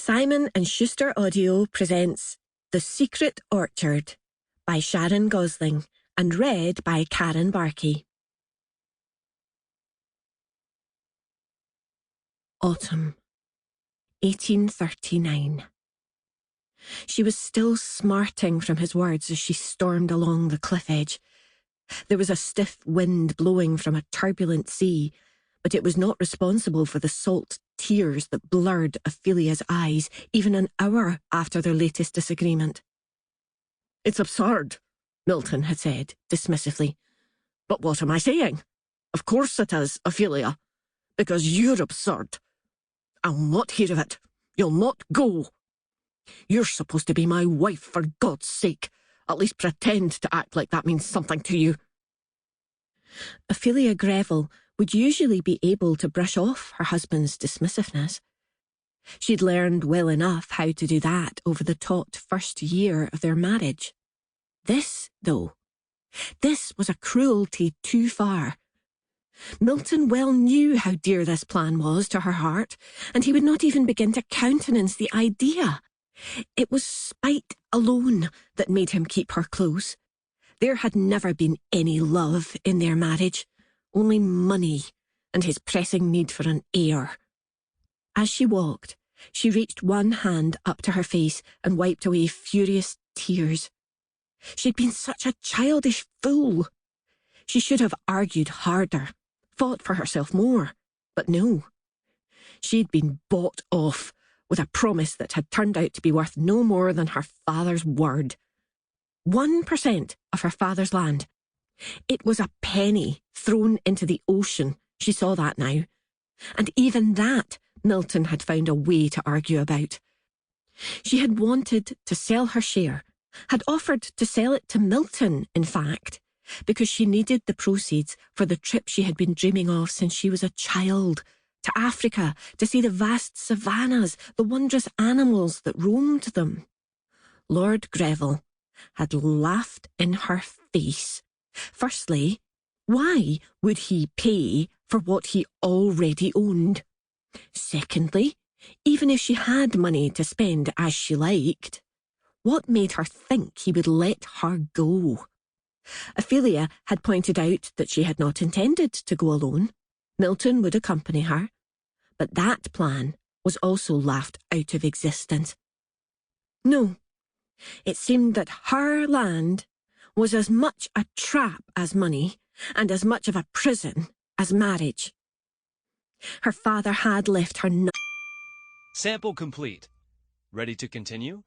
Simon and Schuster Audio presents The Secret Orchard by Sharon Gosling and read by Karen Bartke. Autumn, 1839. She was still smarting from his words as she stormed along the cliff edge. There was a stiff wind blowing from a turbulent sea, but it was not responsible for the salt tears that blurred Ophelia's eyes even an hour after their latest disagreement. "It's absurd," Milton had said dismissively. "But what am I saying? Of course it is, Ophelia, because you're absurd. I'll not hear of it. You'll not go. You're supposed to be my wife, for God's sake. At least pretend to act like that means something to you." Ophelia Greville would usually be able to brush off her husband's dismissiveness. She'd learned well enough how to do that over the taut first year of their marriage. This, though, this was a cruelty too far. Milton well knew how dear this plan was to her heart, and he would not even begin to countenance the idea. It was spite alone that made him keep her close. There had never been any love in their marriage, only money and his pressing need for an heir. As she walked, she reached one hand up to her face and wiped away furious tears. She'd been such a childish fool. She should have argued harder, fought for herself more, but no. She'd been bought off with a promise that had turned out to be worth no more than her father's word. 1% of her father's land. It was a penny thrown into the ocean, she saw that now. And even that Milton had found a way to argue about. She had wanted to sell her share, had offered to sell it to Milton, in fact, because she needed the proceeds for the trip she had been dreaming of since she was a child, to Africa, to see the vast savannas, the wondrous animals that roamed them. Lord Greville had laughed in her face. Firstly, why would he pay for what he already owned? Secondly, even if she had money to spend as she liked, what made her think he would let her go? Ophelia had pointed out that she had not intended to go alone. Milton would accompany her. But that plan was also laughed out of existence. No, it seemed that her land was as much a trap as money, and as much of a prison as marriage. Her father had left her Sample complete. Ready to continue?